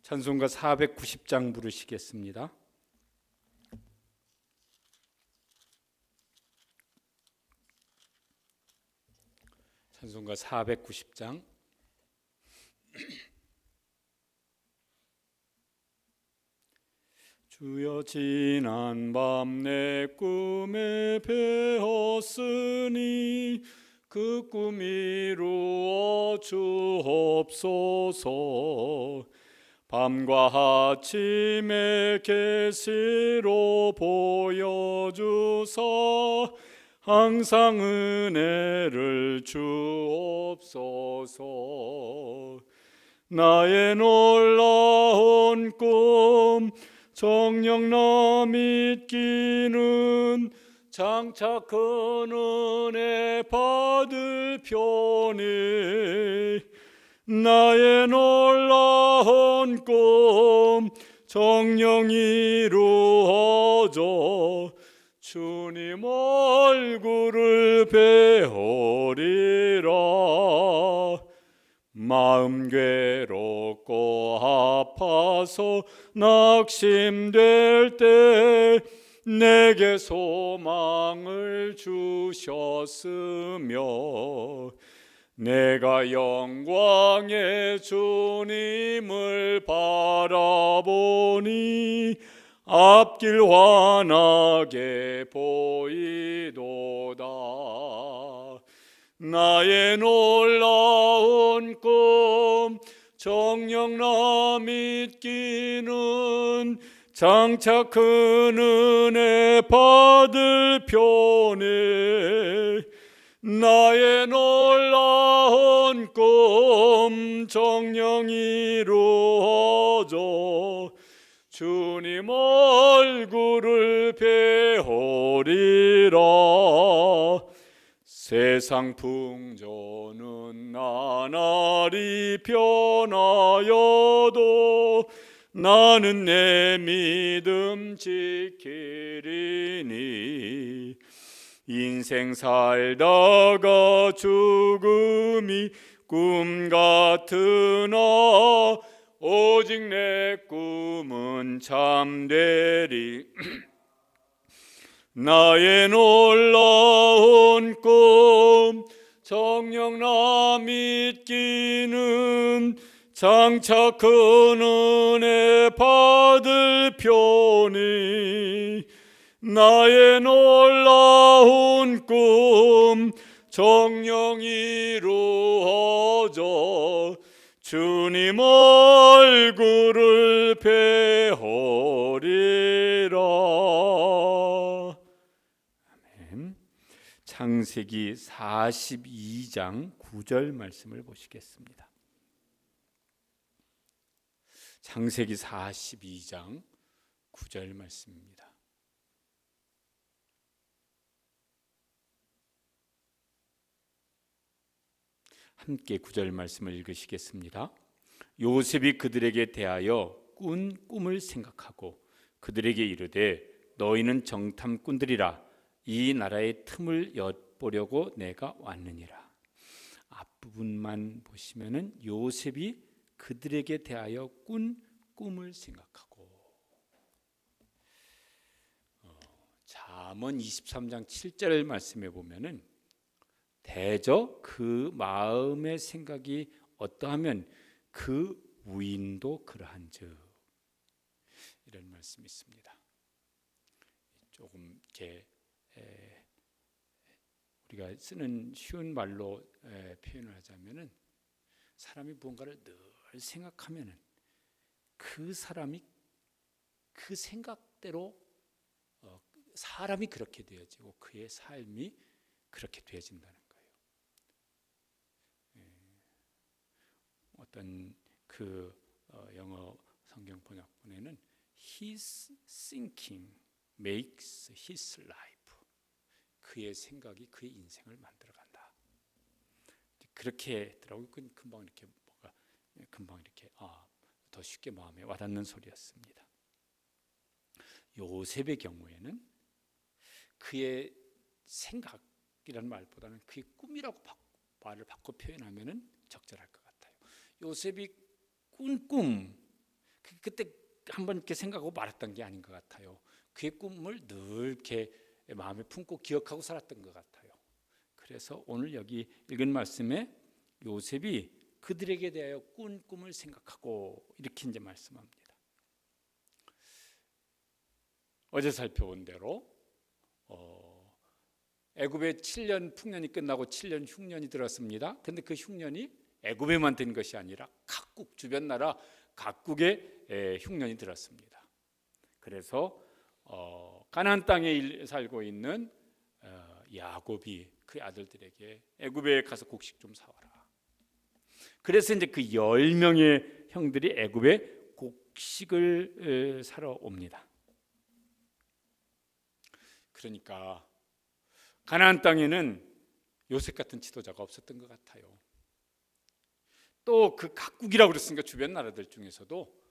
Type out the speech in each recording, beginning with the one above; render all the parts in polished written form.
찬송가 490장 부르시겠습니다. 찬송가 490장. 주여 지난 밤 내 꿈에 배었으니 그 꿈 이루어 주옵소서. 밤과 아침에 계시로 보여주사 항상 은혜를 주옵소서. 나의 놀라운 꿈 정녕 나 믿기는 장차 큰 은혜 받을 편이. 나의 놀라운 꿈 정녕 이루어져 주님 얼굴을 뵈오리라. 마음 괴롭고 아파서 낙심될 때 내게 소망을 주셨으며 내가 영광의 주님을 바라보니 앞길 환하게 보이도다. 나의 놀라운 꿈 정녕 나 믿기는 장차 큰 은혜 받을 편에. 나의 놀라운 꿈 정녕 이루어져 주님 얼굴을 뵈오리라. 세상 풍조는 나날이 변하여도 나는 내 믿음 지키리니. 인생 살다가 죽음이 꿈 같으나 오직 내 꿈은 참되리. 나의 놀라운 꿈 정녕 나 믿기는 장차 큰 은혜 받을 편이. 나의 놀라운 꿈 정녕 이루어져 주님 얼굴을 뵈오리라. 아멘. 창세기 42장 9절 말씀을 보시겠습니다. 창세기 42장 9절 말씀입니다. 함께 9절 말씀을 읽으시겠습니다. 요셉이 그들에게 대하여 꾼 꿈을 생각하고 그들에게 이르되 너희는 정탐꾼들이라. 이 나라의 틈을 엿보려고 내가 왔느니라. 앞부분만 보시면은 요셉이 그들에게 대하여 꾼 꿈을 생각하고. 잠언 23장 7절 말씀에 보면은 대저 그 마음의 생각이 어떠하면 그 무인도 그러한즉, 이런 말씀이 있습니다. 조금 이렇게 우리가 쓰는 쉬운 말로 표현을 하자면은 사람이 무언가를 늘 생각하면은 그 사람이 그 생각대로 사람이 그렇게 되어지고 그의 삶이 그렇게 되어진다는 거예요. 어떤 그 영어 성경 번역본에는 His thinking makes his life. 그의 생각이 그의 인생을 만들어간다. 그렇게 했더라고요. 금방 이렇게 뭐가 금방 이렇게 더 쉽게 마음에 와닿는 소리였습니다. 요셉의 경우에는 그의 생각이라는 말보다는 그의 꿈이라고 말을 바꿔 표현하면은 적절할 것 같아요. 요셉이 꾼 꿈, 그때 한번 이렇게 생각하고 말았던 게 아닌 것 같아요. 그의 꿈을 늘 이렇게 마음에 품고 기억하고 살았던 것 같아요. 그래서 오늘 여기 읽은 말씀에 요셉이 그들에게 대하여 꾼 꿈을 생각하고 이렇게 이제 말씀합니다. 어제 살펴본 대로 애굽의 7년 풍년이 끝나고 7년 흉년이 들었습니다. 그런데 그 흉년이 애굽에만 된 것이 아니라 각국 주변 나라 각국에 흉년이 들었습니다. 그래서 가나안 땅에 살고 있는 야곱이 그 아들들에게 애굽에 가서 곡식 좀 사와라. 그래서 이제 그 10명의 형들이 애굽에 곡식을 사러 옵니다. 그러니까 가나안 땅에는 요셉 같은 지도자가 없었던 것 같아요. 또 그 각국이라고 그랬으니까 주변 나라들 중에서도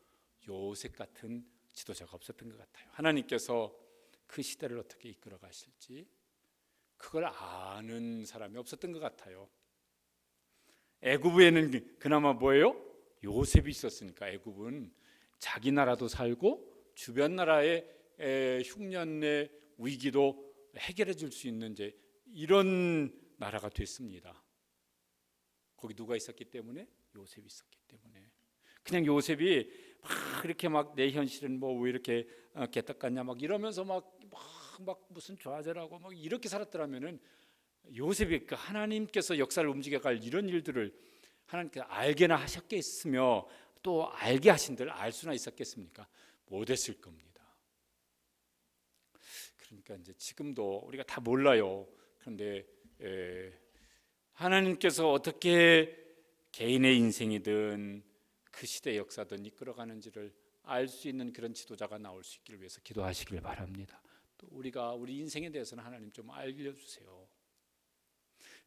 요셉 같은 지도자가 없었던 것 같아요. 하나님께서 그 시대를 어떻게 이끌어 가실지 그걸 아는 사람이 없었던 것 같아요. 애굽에는 그나마 뭐예요? 요셉이 있었으니까 애굽은 자기 나라도 살고 주변 나라의 흉년의 위기도 해결해 줄 수 있는 이제 이런 나라가 됐습니다. 거기 누가 있었기 때문에? 요셉이 있었기 때문에. 그냥 요셉이 막 이렇게 막 내 현실은 뭐 왜 이렇게 개떡 같냐 막 이러면서 막 무슨 좌절하고 막 이렇게 살았더라면은 요셉이 그 하나님께서 역사를 움직여갈 이런 일들을 하나님께서 알게나 하셨겠으며 또 알게 하신들 알 수나 있었겠습니까? 못했을 겁니다. 그러니까 이제 지금도 우리가 다 몰라요. 그런데 하나님께서 어떻게 개인의 인생이든 그 시대의 역사든 이끌어가는지를 알 수 있는 그런 지도자가 나올 수 있기를 위해서 기도하시길 바랍니다. 또 우리가 우리 인생에 대해서는 하나님 좀 알려주세요.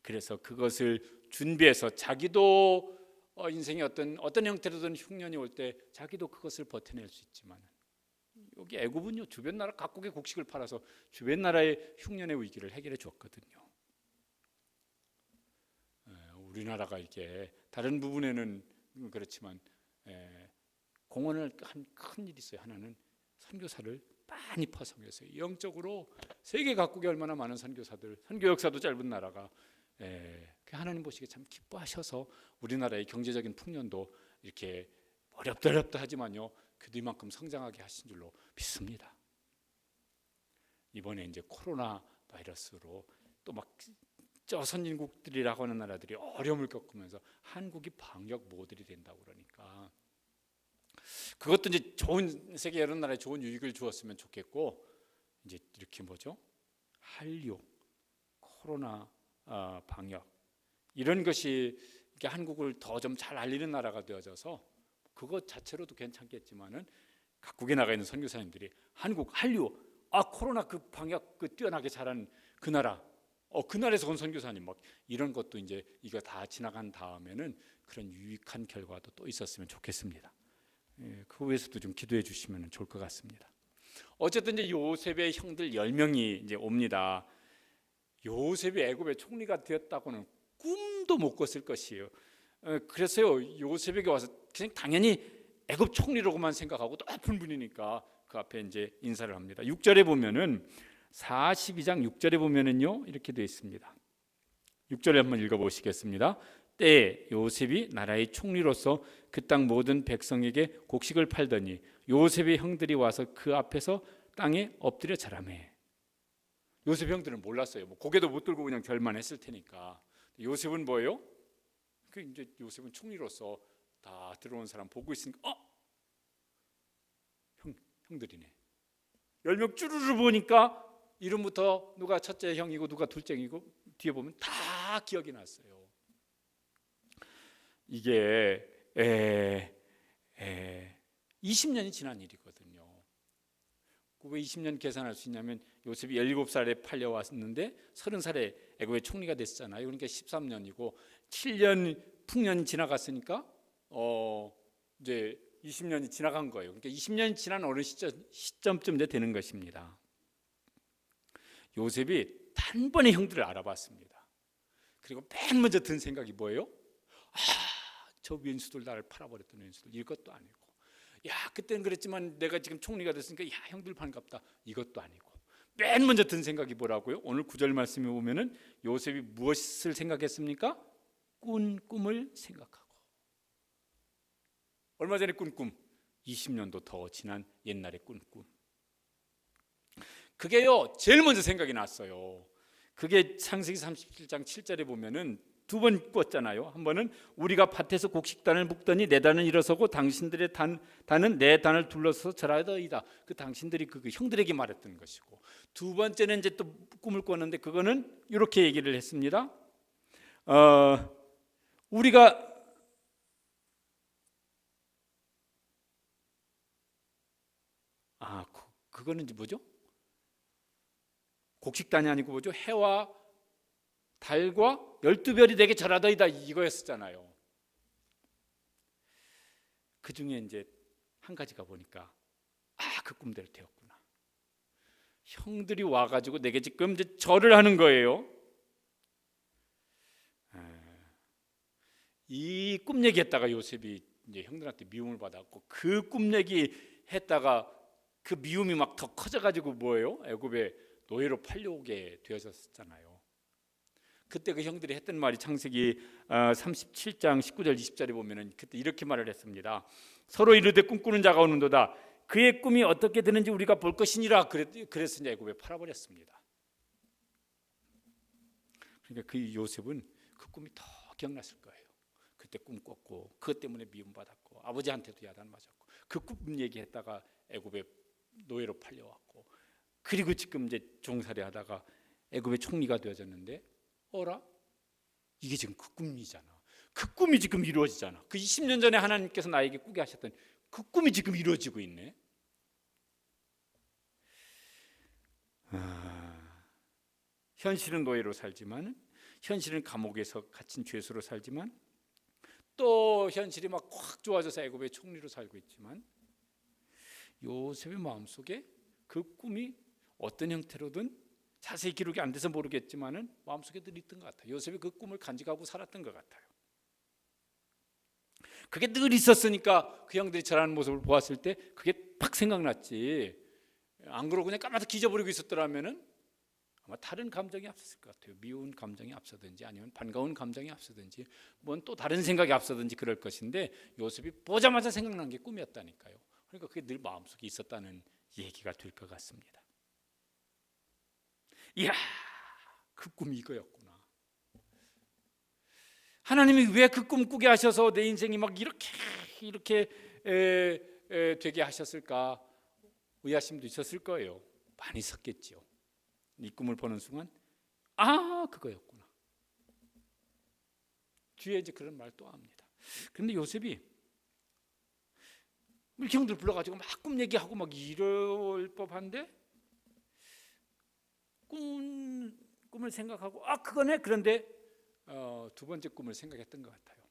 그래서 그것을 준비해서 자기도 인생의 어떤 형태로든 흉년이 올 때 자기도 그것을 버텨낼 수 있지만 여기 애굽은요 주변 나라 각국의 곡식을 팔아서 주변 나라의 흉년의 위기를 해결해 줬거든요. 우리나라가 이렇게 다른 부분에는 그렇지만 공헌을 한 큰 일이 있어요. 하나는 선교사를 많이 파송해서 영적으로 세계 각국에 얼마나 많은 선교사들, 선교 역사도 짧은 나라가 하나님 보시기에 참 기뻐하셔서 우리나라의 경제적인 풍년도 이렇게 어렵다 하지만요 그도 이만큼 성장하게 하신 줄로 믿습니다. 이번에 이제 코로나 바이러스로 또 막 저 선진국들이라고 하는 나라들이 어려움을 겪으면서 한국이 방역 모델이 된다고 그러니까 그것도 이제 좋은 세계 여러 나라에 좋은 유익을 주었으면 좋겠고 이제 이렇게 뭐죠? 한류, 코로나 방역 이런 것이 이렇게 한국을 더 좀 잘 알리는 나라가 되어져서 그것 자체로도 괜찮겠지만은 각국에 나가 있는 선교사님들이 한국 한류 코로나 그 방역 그 뛰어나게 잘한 그 나라 그 나라에서 온 선교사님 막 이런 것도 이제 이거 다 지나간 다음에는 그런 유익한 결과도 또 있었으면 좋겠습니다. 그 위해서도 좀 기도해 주시면 좋을 것 같습니다. 어쨌든 이제 요셉의 형들 10명이 이제 옵니다. 요셉이 애굽의 총리가 되었다고는 꿈도 못 꿨을 것이에요. 그래서요 요셉에게 와서 그냥 당연히 애굽 총리라고만 생각하고 높은 분이니까 그 앞에 이제 인사를 합니다. 6절에 보면은 42장 6절에 보면은요 이렇게 되어 있습니다. 6절에 한번 읽어보시겠습니다. 때에 요셉이 나라의 총리로서 그 땅 모든 백성에게 곡식을 팔더니 요셉의 형들이 와서 그 앞에서 땅에 엎드려 절하매. 요셉 형들은 몰랐어요. 뭐 고개도 못 들고 그냥 절만 했을 테니까. 요셉은 뭐예요? 그 이제 요셉은 총리로서 다 들어온 사람 보고 있으니까 형들이네. 10명 쭈루루 보니까 이름부터 누가 첫째 형이고 누가 둘째이고 뒤에 보면 다 기억이 났어요. 이게 20년이 지난 일이거든요. 왜 20년 계산할 수 있냐면 요셉이 17살에 팔려왔는데 30살에 애굽의 총리가 됐잖아요. 그러니까 13년이고 7년 풍년이 지나갔으니까 이제 20년이 지나간 거예요. 그러니까 20년이 지난 어느 시점쯤 되는 것입니다. 요셉이 단번에 형들을 알아봤습니다. 그리고 맨 먼저 든 생각이 뭐예요? 저 왼수들 나를 팔아버렸던 왼수들 이것도 아니고 야 그때는 그랬지만 내가 지금 총리가 됐으니까 야 형들 반갑다 이것도 아니고 맨 먼저 든 생각이 뭐라고요? 오늘 9절 말씀에 보면은 요셉이 무엇을 생각했습니까? 꾼 꿈을 생각하고 얼마 전에 꾼 꿈 20년도 더 지난 옛날에 꾼 꿈 그게요 제일 먼저 생각이 났어요. 그게 창세기 37장 7절에 보면은 두 번 꿨잖아요. 한 번은 우리가 밭에서 곡식단을 묶더니 내 단은 일어서고 당신들의 단은 내 단을 둘러서 절하더이다. 그 당신들이 그 형들에게 말했던 것이고 두 번째는 이제 또 꿈을 꿨는데 그거는 이렇게 얘기를 했습니다. 우리가 그거는 이제 뭐죠? 곡식단이 아니고 뭐죠? 해와 달과 12별이 내게 절하더이다 이거였었잖아요. 그 중에 이제 한 가지가 보니까 그 꿈대로 되었구나. 형들이 와가지고 내게 지금 이제 절을 하는 거예요. 이 꿈 얘기했다가 요셉이 이제 형들한테 미움을 받았고 그 꿈 얘기했다가 그 미움이 막 더 커져가지고 뭐예요? 애굽에 노예로 팔려오게 되어졌잖아요. 그때 그 형들이 했던 말이 창세기 37장 19절 20절에 보면은 그때 이렇게 말을 했습니다. 서로 이르되 꿈꾸는 자가 오는도다. 그의 꿈이 어떻게 되는지 우리가 볼 것이니라. 그래서 이제 애굽에 팔아버렸습니다. 그러니까 그 요셉은 그 꿈이 더 기억났을 거예요. 그때 꿈 꿨고 그것 때문에 미움받았고 아버지한테도 야단 맞았고 그 꿈 얘기했다가 애굽에 노예로 팔려왔고 그리고 지금 이제 종살이 하다가 애굽의 총리가 되어졌는데 어라? 이게 지금 그 꿈이잖아. 그 꿈이 지금 이루어지잖아. 그 20년 전에 하나님께서 나에게 꾸게 하셨던 그 꿈이 지금 이루어지고 있네. 현실은 노예로 살지만 현실은 감옥에서 갇힌 죄수로 살지만 또 현실이 막 확 좋아져서 애굽의 총리로 살고 있지만 요셉의 마음속에 그 꿈이 어떤 형태로든 자세히 기록이 안 돼서 모르겠지만은 마음속에 늘 있던 것 같아요. 요셉이 그 꿈을 간직하고 살았던 것 같아요. 그게 늘 있었으니까 그 형들이 절하는 모습을 보았을 때 그게 팍 생각났지. 안 그러고 그냥 까마득히 잊어버리고 있었더라면은 아마 다른 감정이 앞섰을 것 같아요. 미운 감정이 앞서든지 아니면 반가운 감정이 앞서든지 뭔 또 다른 생각이 앞서든지 그럴 것인데 요셉이 보자마자 생각난 게 꿈이었다니까요. 그러니까 그게 늘 마음속에 있었다는 얘기가 될 것 같습니다. 이야, 그 꿈이 이거였구나. 하나님이 왜 그 꿈 꾸게 하셔서 내 인생이 막 이렇게 되게 하셨을까? 의아심도 있었을 거예요. 많이 섰겠죠. 이 꿈을 보는 순간 그거였구나. 뒤에 이제 그런 말 또 합니다. 그런데 요셉이 형들 불러가지고 막 꿈 얘기하고 막 이럴 법한데 꿈을 생각하고 그거네. 그런데 두 번째 꿈을 생각했던 것 같아요.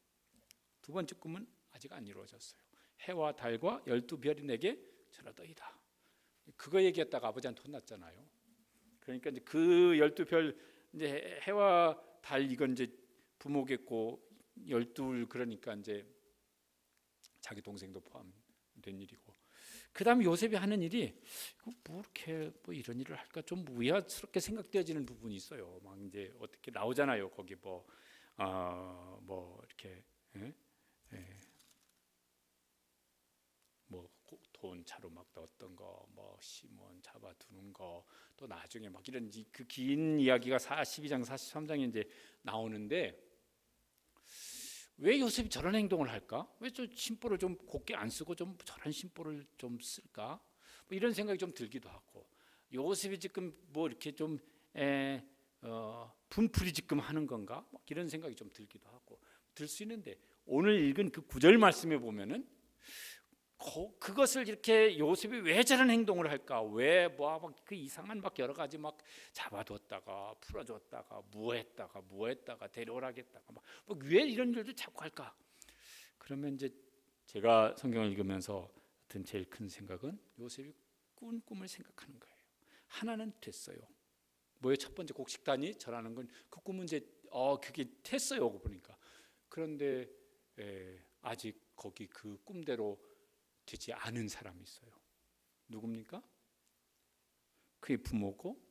두 번째 꿈은 아직 안 이루어졌어요. 해와 달과 12별이 내게 절하더이다. 그거 얘기했다가 아버지한테 혼났잖아요. 그러니까 이제 그 12별 이제 해와 달 이건 이제 부모겠고 12 그러니까 이제 자기 동생도 포함된 일이고. 그다음에 요셉이 하는 일이 뭐 이렇게 뭐 이런 일을 할까 좀 무의아스럽게 생각되어지는 부분이 있어요. 막 이제 어떻게 나오잖아요. 거기 뭐 이렇게 뭐 돈 차로 막 넣었던 거, 뭐 시몬 잡아두는 거, 또 나중에 막 이런 그 긴 이야기가 42장 43장에 이제 나오는데 왜 요셉이 저런 행동을 할까? 왜 저 심보를 좀 곱게 안 쓰고 좀 저런 심보를 좀 쓸까? 뭐 이런 생각이 좀 들기도 하고 요셉이 지금 뭐 이렇게 좀 분풀이 지금 하는 건가? 뭐 이런 생각이 좀 들기도 하고 들 수 있는데 오늘 읽은 그 9절 말씀에 보면은 그것을 이렇게 요셉이 왜 저런 행동을 할까? 왜 뭐 막 그 이상한 막 여러 가지 막 잡아뒀다가 풀어줬다가 무했다가 데려오라겠다가 막 왜 이런 일들 자꾸 할까? 그러면 이제 제가 성경을 읽으면서 든 제일 큰 생각은 요셉이 꾼 꿈을 생각하는 거예요. 하나는 됐어요. 뭐예요? 첫 번째 곡식단이 절하는 건 그 꿈은 이제 그게 됐어요. 보니까 그런데 아직 거기 그 꿈대로 되지 않은 사람이 있어요. 누굽니까? 그의 부모고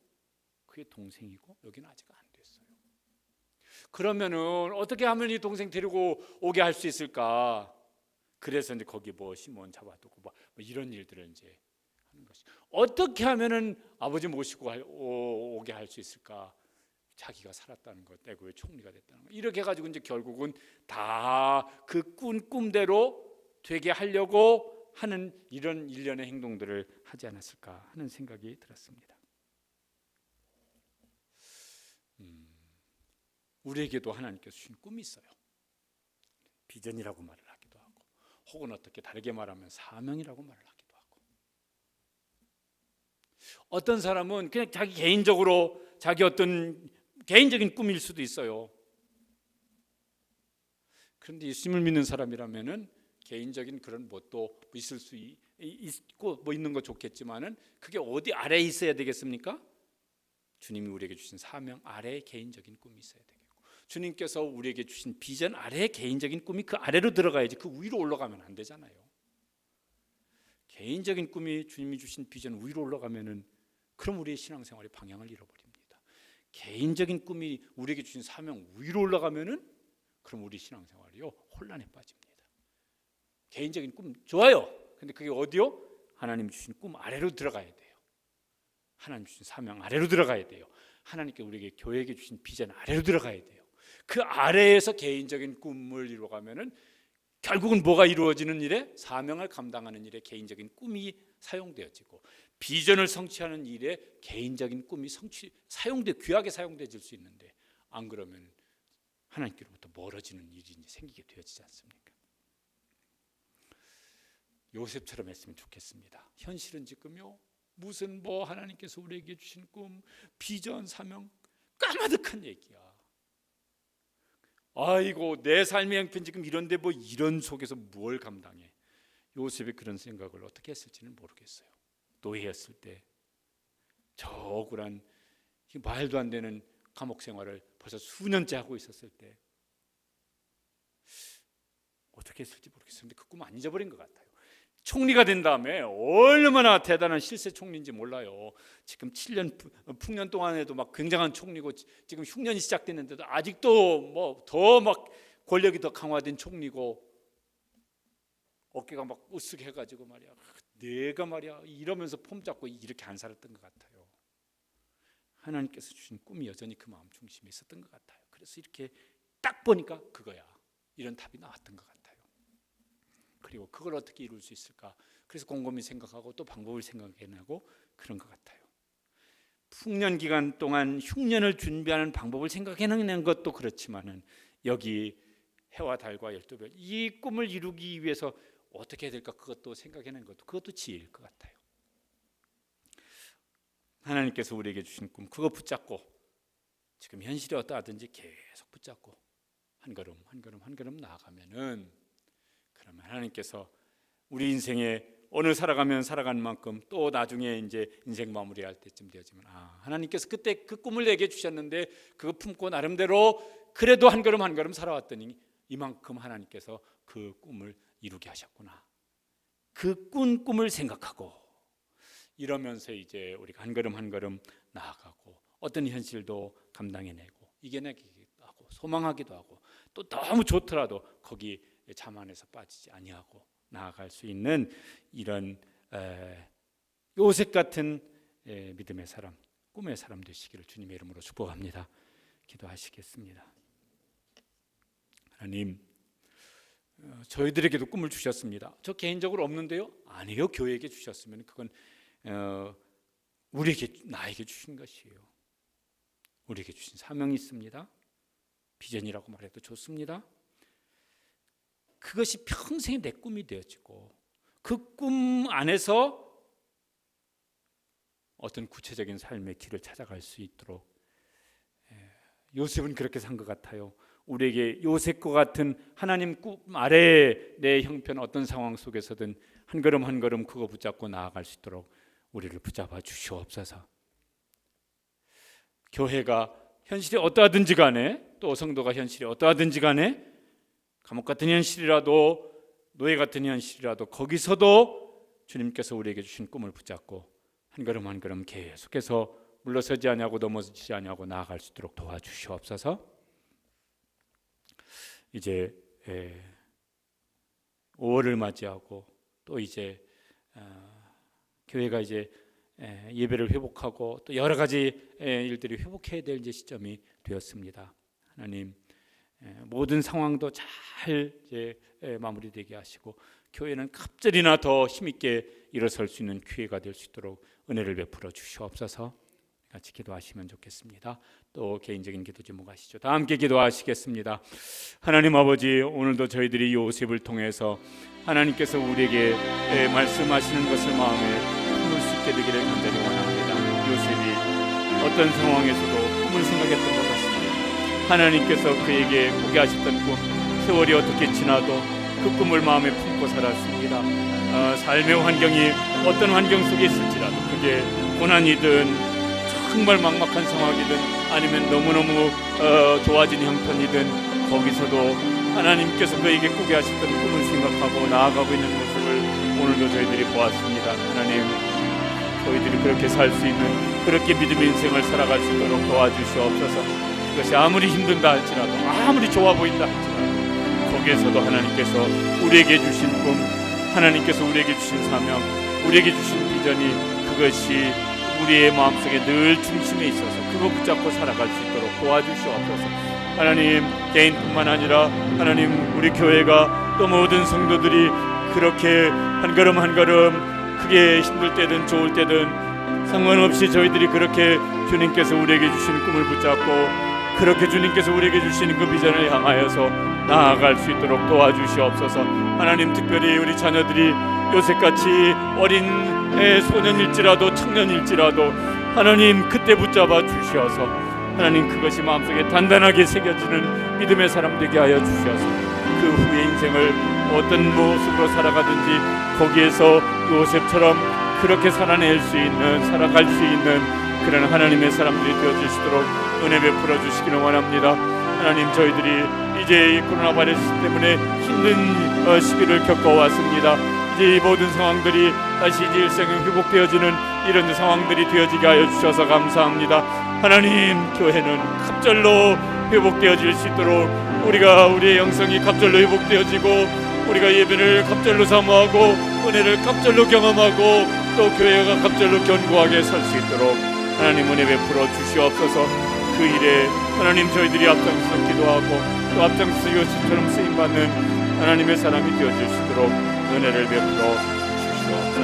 그의 동생이고 여기는 아직 안 됐어요. 그러면은 어떻게 하면 이 동생 데리고 오게 할 수 있을까? 그래서 이제 거기 뭐 시몬 잡아두고 뭐 이런 일들을 이제 하는 것이, 어떻게 하면은 아버지 모시고 오게 할 수 있을까? 자기가 살았다는 것, 대구의 총리가 됐다는 것, 이렇게 해가지고 이제 결국은 다 그 꿈대로 되게 하려고 하는 이런 일련의 행동들을 하지 않았을까 하는 생각이 들었습니다. 우리에게도 하나님께서 주신 꿈이 있어요. 비전이라고 말을 하기도 하고, 혹은 어떻게 다르게 말하면 사명이라고 말을 하기도 하고, 어떤 사람은 그냥 자기 개인적으로 자기 어떤 개인적인 꿈일 수도 있어요. 그런데 예수님을 믿는 사람이라면은 개인적인 그런 것도 있을 수 있고 뭐 있는 거 좋겠지만은 그게 어디 아래에 있어야 되겠습니까? 주님이 우리에게 주신 사명 아래에 개인적인 꿈이 있어야 되겠고, 주님께서 우리에게 주신 비전 아래에 개인적인 꿈이 그 아래로 들어가야지 그 위로 올라가면 안 되잖아요. 개인적인 꿈이 주님이 주신 비전 위로 올라가면은 그럼 우리의 신앙생활의 방향을 잃어버립니다. 개인적인 꿈이 우리에게 주신 사명 위로 올라가면은 그럼 우리 신앙생활이요 혼란에 빠집니다. 개인적인 꿈 좋아요. 근데 그게 어디요? 하나님 주신 꿈 아래로 들어가야 돼요. 하나님 주신 사명 아래로 들어가야 돼요. 하나님께 우리에게 교회에게 주신 비전 아래로 들어가야 돼요. 그 아래에서 개인적인 꿈을 이루어가면은 결국은 뭐가 이루어지는 일에? 사명을 감당하는 일에 개인적인 꿈이 사용되어지고, 비전을 성취하는 일에 개인적인 꿈이 귀하게 사용되어질 수 있는데, 안 그러면 하나님께로부터 멀어지는 일이 생기게 되어지지 않습니까? 요셉처럼 했으면 좋겠습니다. 현실은 지금요 무슨 뭐 하나님께서 우리에게 주신 꿈, 비전, 사명 까마득한 얘기야. 아이고 내 삶의 형편 지금 이런데 뭐 이런 속에서 뭘 감당해. 요셉이 그런 생각을 어떻게 했을지는 모르겠어요. 노예였을 때 저 억울한 말도 안 되는 감옥 생활을 벌써 수년째 하고 있었을 때 어떻게 했을지 모르겠어요. 근데 그 꿈 안 잊어버린 것 같아요. 총리가 된 다음에 얼마나 대단한 실세 총리인지 몰라요. 지금 7년 풍년 동안에도 막 굉장한 총리고, 지금 흉년이 시작됐는데도 아직도 뭐 더 막 권력이 더 강화된 총리고, 어깨가 막 으쓱해가지고 말이야, 내가 말이야 이러면서 폼 잡고 이렇게 안 살았던 것 같아요. 하나님께서 주신 꿈이 여전히 그 마음 중심에 있었던 것 같아요. 그래서 이렇게 딱 보니까 그거야, 이런 답이 나왔던 것 같아요. 그리고 그걸 어떻게 이룰 수 있을까? 그래서 곰곰이 생각하고 또 방법을 생각해내고 그런 것 같아요. 풍년 기간 동안 흉년을 준비하는 방법을 생각해내는 것도 그렇지만은 여기 해와 달과 12별 이 꿈을 이루기 위해서 어떻게 해야 될까? 그것도 생각해내는 것도 그것도 지혜일 것 같아요. 하나님께서 우리에게 주신 꿈 그거 붙잡고 지금 현실이 어떠하든지 계속 붙잡고 한 걸음 한 걸음 한 걸음 나아가면은, 그러면 하나님께서 우리 인생에 오늘 살아가면 살아간 만큼 또 나중에 이제 인생 마무리할 때쯤 되어지면 하나님께서 그때 그 꿈을 내게 주셨는데 그거 품고 나름대로 그래도 한 걸음 한 걸음 살아왔더니 이만큼 하나님께서 그 꿈을 이루게 하셨구나. 그 꾼 꿈을 생각하고 이러면서 이제 우리가 한 걸음 한 걸음 나아가고 어떤 현실도 감당해내고 이겨내기도 하고 소망하기도 하고 또 너무 좋더라도 거기 자만해서 빠지지 아니하고 나아갈 수 있는 이런 요셉 같은 믿음의 사람, 꿈의 사람 되시기를 주님의 이름으로 축복합니다. 기도하시겠습니다. 하나님, 저희들에게도 꿈을 주셨습니다. 저 개인적으로 없는데요? 아니요, 교회에게 주셨으면 그건 나에게 주신 것이에요. 우리에게 주신 사명이 있습니다. 비전이라고 말해도 좋습니다. 그것이 평생의 내 꿈이 되어지고 그 꿈 안에서 어떤 구체적인 삶의 길을 찾아갈 수 있도록, 요셉은 그렇게 산 것 같아요. 우리에게 요셉과 같은 하나님 꿈 아래 내 형편 어떤 상황 속에서든 한 걸음 한 걸음 그거 붙잡고 나아갈 수 있도록 우리를 붙잡아 주시옵소서. 교회가 현실이 어떠하든지 간에 또 성도가 현실이 어떠하든지 간에 감옥 같은 현실이라도 노예 같은 현실이라도 거기서도 주님께서 우리에게 주신 꿈을 붙잡고 한 걸음 한 걸음 계속해서 물러서지 아니하고 넘어지지 아니하고 나아갈 수 있도록 도와주시옵소서. 이제 5월을 맞이하고 또 이제 교회가 이제 예배를 회복하고 또 여러 가지 일들이 회복해야 될 이제 시점이 되었습니다. 하나님, 모든 상황도 잘 이제 마무리되게 하시고 교회는 갑절이나 더 힘있게 일어설 수 있는 기회가 될 수 있도록 은혜를 베풀어 주시옵소서. 같이 기도하시면 좋겠습니다. 또 개인적인 기도 제목하시죠. 다 함께 기도하시겠습니다. 하나님 아버지, 오늘도 저희들이 요셉을 통해서 하나님께서 우리에게 말씀하시는 것을 마음에 품을 수 있게 되기를 간절히 원합니다. 요셉이 어떤 상황에서도 꿈을 생각했던 것 같습니다. 하나님께서 그에게 꾸게 하셨던 꿈, 세월이 어떻게 지나도 그 꿈을 마음에 품고 살았습니다. 삶의 환경이 어떤 환경 속에 있을지라도 그게 고난이든 정말 막막한 상황이든 아니면 너무너무 좋아진 형편이든 거기서도 하나님께서 그에게 꾸게 하셨던 꿈을 생각하고 나아가고 있는 모습을 오늘도 저희들이 보았습니다. 하나님, 저희들이 그렇게 살 수 있는, 그렇게 믿음의 인생을 살아갈 수 있도록 도와주시옵소서. 그것이 아무리 힘든다 할지라도, 아무리 좋아 보인다 할지라도 거기에서도 하나님께서 우리에게 주신 꿈, 하나님께서 우리에게 주신 사명, 우리에게 주신 비전이 그것이 우리의 마음속에 늘 중심에 있어서 그거 붙잡고 살아갈 수 있도록 도와주시옵소서. 하나님, 개인뿐만 아니라 하나님, 우리 교회가 또 모든 성도들이 그렇게 한 걸음 한 걸음, 크게 힘들 때든 좋을 때든 상관없이 저희들이 그렇게 주님께서 우리에게 주신 꿈을 붙잡고 그렇게 주님께서 우리에게 주시는 그 비전을 향하여서 나아갈 수 있도록 도와주시옵소서. 하나님, 특별히 우리 자녀들이 요새같이 어린 소년일지라도 청년일지라도 하나님 그때 붙잡아 주시어서 하나님 그것이 마음속에 단단하게 새겨지는 믿음의 사람 되게 하여 주시어서 그 후의 인생을 어떤 모습으로 살아가든지 거기에서 요셉처럼 그렇게 살아낼 수 있는, 살아갈 수 있는 그런 하나님의 사람들이 되어주시도록 은혜 베풀어 주시기를 원합니다. 하나님, 저희들이 이제 이 코로나 바이러스 때문에 힘든 시기를 겪어왔습니다. 이제 이 모든 상황들이 다시 이제 일상이 회복되어지는 이런 상황들이 되어지게 하여 주셔서 감사합니다. 하나님, 교회는 갑절로 회복되어질 수 있도록 우리가 우리의 영성이 갑절로 회복되어지고 우리가 예배를 갑절로 사모하고 은혜를 갑절로 경험하고 또 교회가 갑절로 견고하게 설 수 있도록 하나님 은혜 베풀어 주시옵소서. 그 일에 하나님, 저희들이 앞장서서 기도하고 또 앞장서서 요셉처럼 쓰임받는 하나님의 사람이 되어질 수 있도록 은혜를 베풀어 주시옵소서.